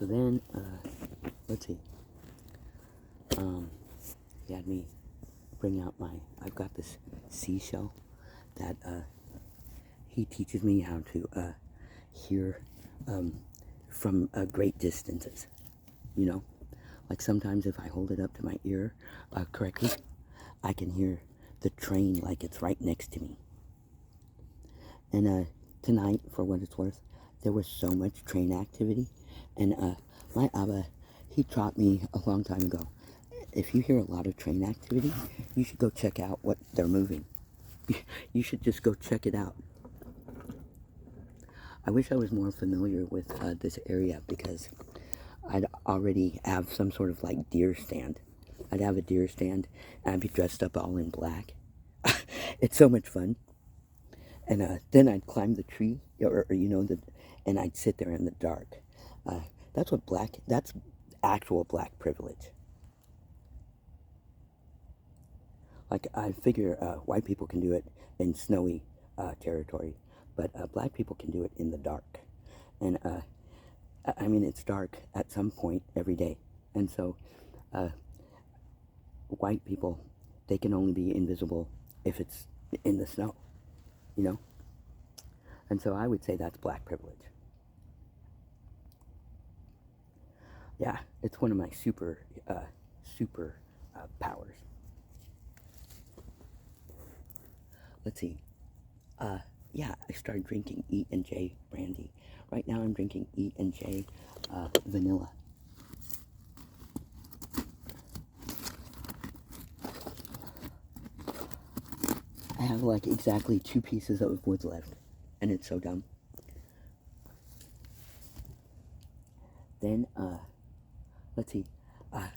So then, let's see. He had me bring out I've got this seashell that he teaches me how to hear from great distances. You know, like sometimes if I hold it up to my ear correctly, I can hear the train like it's right next to me. And tonight, for what it's worth, there was so much train activity. And my Abba, he taught me a long time ago, if you hear a lot of train activity, you should go check out what they're moving. You should just go check it out. I wish I was more familiar with this area, because I'd already have some sort of like deer stand. I'd have a deer stand and I'd be dressed up all in black. It's so much fun. And then I'd climb the tree, or and I'd sit there in the dark. That's actual black privilege. Like, I figure white people can do it in snowy territory, but black people can do it in the dark. And I mean, it's dark at some point every day. And so white people, they can only be invisible if it's in the snow, you know? And so I would say that's black privilege. Yeah, it's one of my super powers. Let's see. Yeah, I started drinking E&J brandy. Right now I'm drinking E&J vanilla. I have like exactly 2 pieces of wood left, and it's so dumb. Then, let's see. I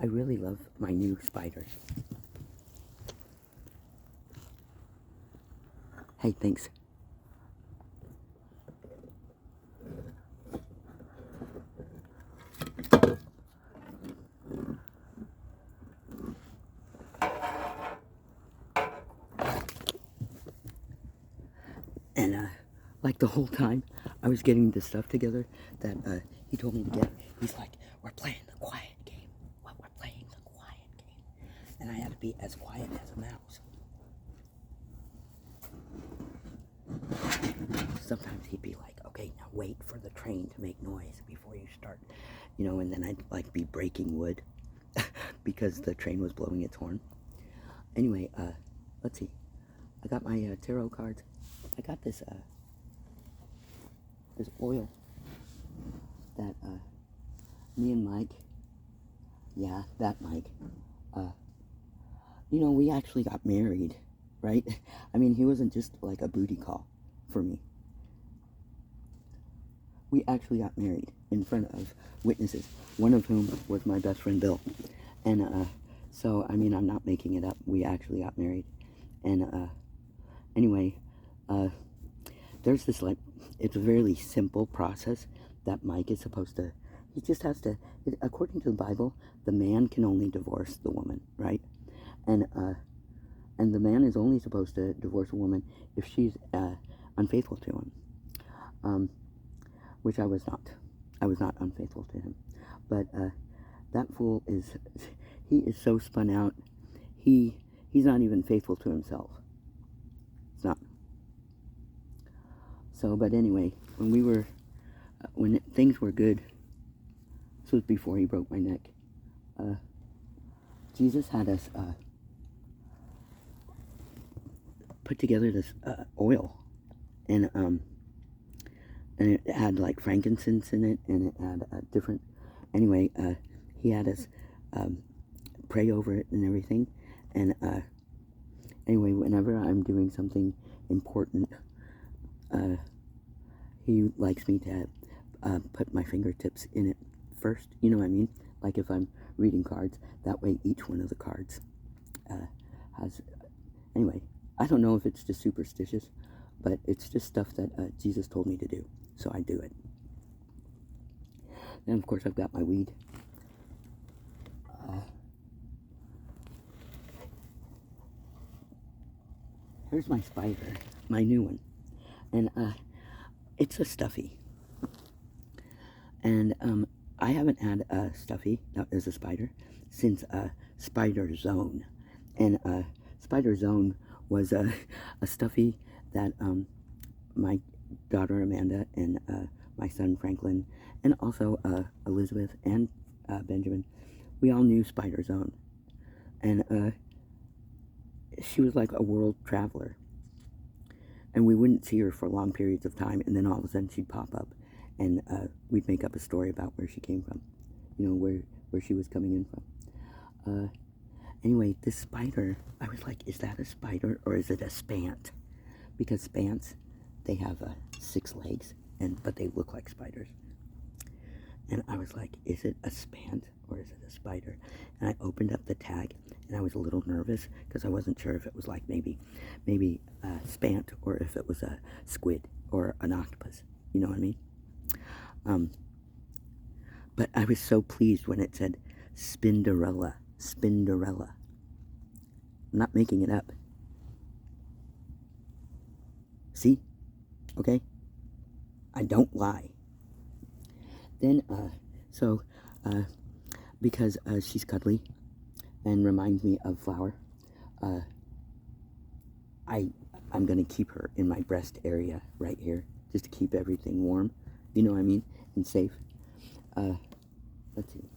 really love my new spiders. Hey, thanks. And like the whole time I was getting this stuff together that he told me to get, he's like, we're playing the quiet game. What, we're playing the quiet game. And I had to be as quiet as a mouse. Sometimes he'd be like, okay, now wait for the train to make noise before you start, and then I'd like be breaking wood because the train was blowing its horn. Anyway, let's see. I got my tarot cards. I got this oil that me and Mike, yeah, that Mike, we actually got married, right? I mean, he wasn't just like a booty call for me. We actually got married in front of witnesses, one of whom was my best friend Bill. And so, I mean, I'm not making it up. We actually got married. And anyway, there's this, like, it's a very simple process that Mike is supposed to, he just has to, according to the Bible, the man can only divorce the woman, right? And the man is only supposed to divorce a woman if she's unfaithful to him, which I was not. I was not unfaithful to him. But that fool he is so spun out, he's not even faithful to himself. It's not. So, but anyway, when things were good, this was before he broke my neck, Jesus had us put together this oil, and it had like frankincense in it, and it had different, anyway, he had us pray over it and everything, and anyway, whenever I'm doing something important, he likes me to put my fingertips in it first, you know what I mean? Like if I'm reading cards, that way each one of the cards has, anyway, I don't know if it's just superstitious, but it's just stuff that Jesus told me to do, so I do it. Then, of course, I've got my weed. Here's my spider, my new one, and it's a stuffy. And I haven't had a stuffy that is a spider since Spider Zone. And Spider Zone was a stuffy that my daughter Amanda and my son Franklin and also Elizabeth and Benjamin, we all knew Spider Zone. And she was like a world traveler. And we wouldn't see her for long periods of time, and then all of a sudden she'd pop up, and we'd make up a story about where she came from, you know, where she was coming in from. Anyway, this spider, I was like, is that a spider or is it a spant? Because spants, they have 6 legs, but they look like spiders. And I was like, is it a spant or is it a spider? And I opened up the tag, and I was a little nervous because I wasn't sure if it was like maybe a spant or if it was a squid or an octopus. You know what I mean? But I was so pleased when it said Spinderella. Spinderella. I'm not making it up. See? Okay? I don't lie. Then, because she's cuddly and reminds me of Flower, I'm gonna keep her in my breast area right here, just to keep everything warm, you know what I mean, and safe. Let's see.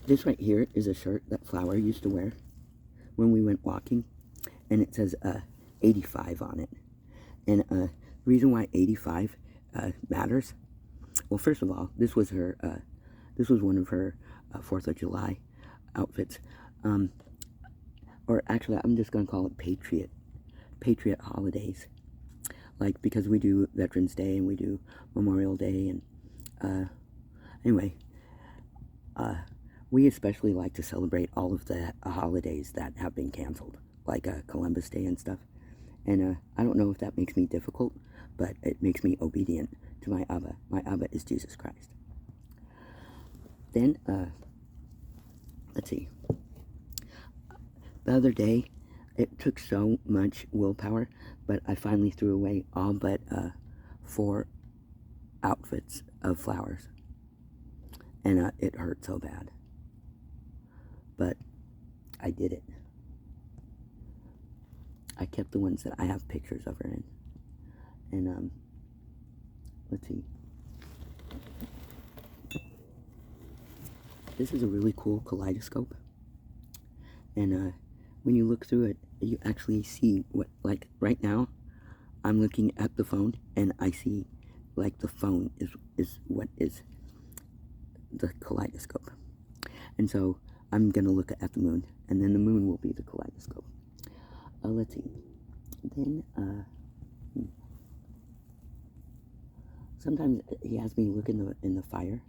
This right here is a shirt that Flower used to wear when we went walking, and it says 85 on it. And the reason why 85 matters, well, first of all, this was one of her 4th of July outfits, or actually, I'm just gonna call it Patriot holidays, like, because we do Veterans Day and we do Memorial Day, and anyway, we especially like to celebrate all of the holidays that have been canceled, like Columbus Day and stuff. And I don't know if that makes me difficult, but it makes me obedient to my Abba. My Abba is Jesus Christ. Then, let's see. The other day, it took so much willpower, but I finally threw away all but 4 outfits of Flowers. And it hurt so bad. But I did it. I kept the ones that I have pictures of her in. And, let's see. This is a really cool kaleidoscope. And, when you look through it, you actually see what, like, right now, I'm looking at the phone, and I see, like, the phone is what is the kaleidoscope. And so, I'm gonna look at the moon, and then the moon will be the kaleidoscope. Let's see. Then, sometimes he has me look in the fire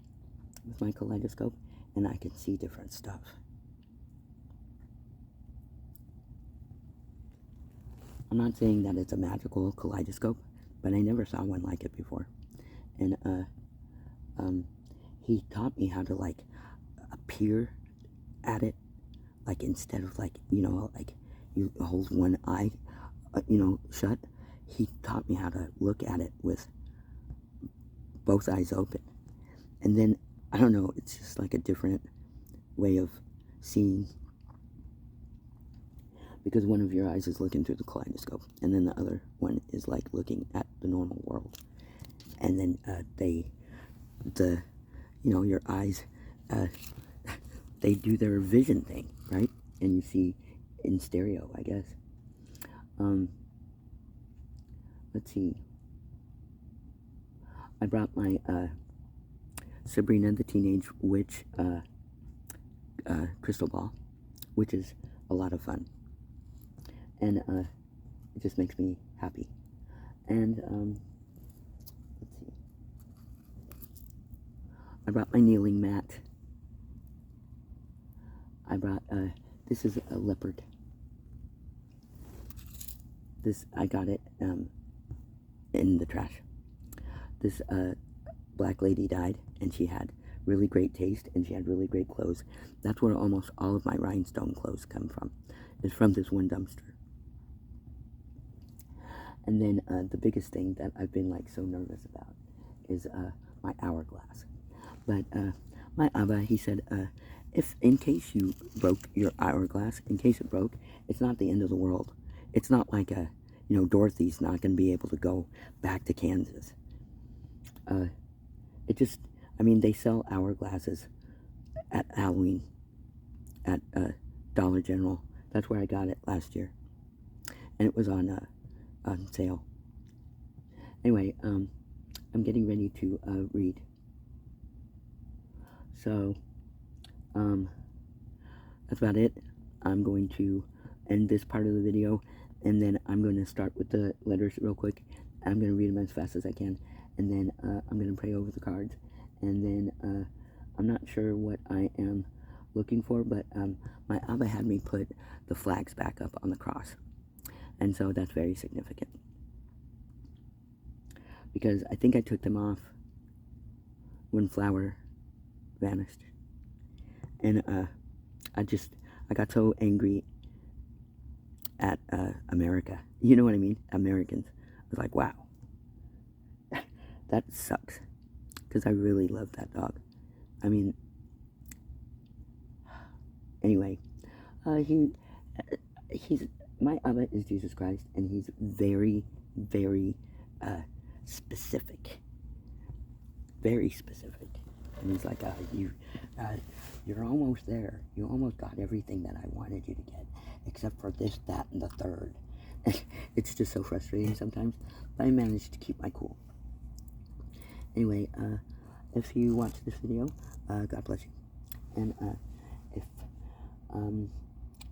with my kaleidoscope, and I can see different stuff. I'm not saying that it's a magical kaleidoscope, but I never saw one like it before. And he taught me how to, like, appear at it, like, instead of, like, you know, like, you hold one eye, you know, shut. He taught me how to look at it with both eyes open. And then, I don't know, it's just like a different way of seeing, because one of your eyes is looking through the kaleidoscope, and then the other one is, like, looking at the normal world. And then you know, your eyes, they do their vision thing, right? And you see in stereo, I guess. Let's see. I brought my Sabrina the Teenage Witch crystal ball, which is a lot of fun. And it just makes me happy. And let's see. I brought my kneeling mat. I brought this is a leopard. This, I got it in the trash. This black lady died, and she had really great taste, and she had really great clothes. That's where almost all of my rhinestone clothes come from. It's from this one dumpster. And then the biggest thing that I've been like so nervous about is my hourglass. But my Abba, he said, if in case you broke your hourglass, in case it broke, it's not the end of the world. It's not like Dorothy's not going to be able to go back to Kansas. They sell hourglasses at Halloween at Dollar General. That's where I got it last year, and it was on sale. Anyway, I'm getting ready to read. So, that's about it. I'm going to end this part of the video, and then I'm going to start with the letters real quick. I'm going to read them as fast as I can, and then I'm going to pray over the cards, and then I'm not sure what I am looking for, but my Abba had me put the flags back up on the cross, and so that's very significant, because I think I took them off when Flower vanished, and I got so angry at America, you know what I mean, Americans. I was like, wow, that sucks, because I really love that dog. I mean, anyway, he's, my Abba is Jesus Christ, and he's very, very specific, very specific. And he's like, you're almost there. You almost got everything that I wanted you to get, except for this, that, and the third. It's just so frustrating sometimes, but I managed to keep my cool. Anyway, if you watch this video, God bless you. And if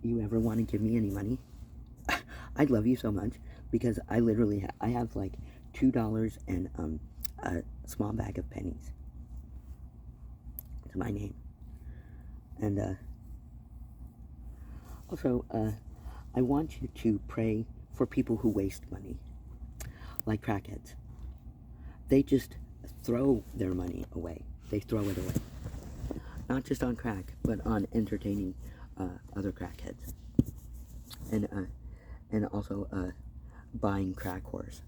you ever want to give me any money, I'd love you so much, because I literally I have like $2 and a small bag of pennies to my name. And also I want you to pray for people who waste money, like crackheads. They just throw their money away. They throw it away, not just on crack, but on entertaining other crackheads, and also buying crack whores.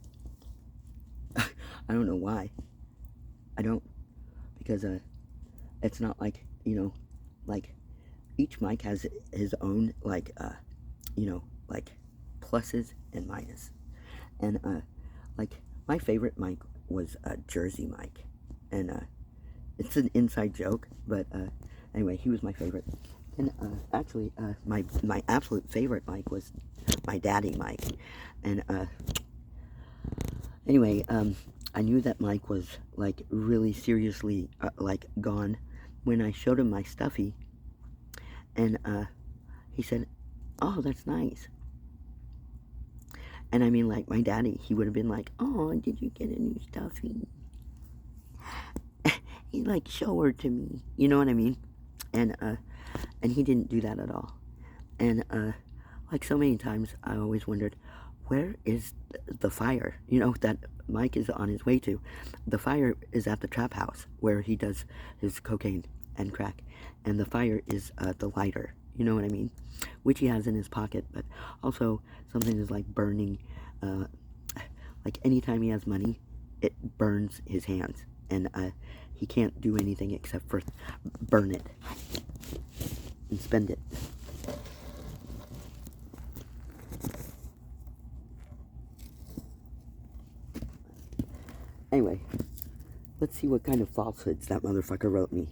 I don't know why. I don't, because it's not like, like each mic has his own like pluses and minuses. And like my favorite mic was a Jersey mic, and it's an inside joke, but anyway, he was my favorite. And actually my absolute favorite mic was my daddy mic. And anyway, I knew that Mike was like really seriously like gone when I showed him my stuffy, and he said, "Oh, that's nice." And I mean, like my daddy, he would have been like, "Oh, did you get a new stuffy?" He'd like show her to me, you know what I mean? And he didn't do that at all. And like so many times, I always wondered, where is the fire? That Mike is on his way to. The fire is at the trap house where he does his cocaine and crack, and the fire is the lighter, you know what I mean, which he has in his pocket. But also something is like burning, like anytime he has money, it burns his hands, and he can't do anything except for burn it and spend it. Anyway, let's see what kind of falsehoods that motherfucker wrote me.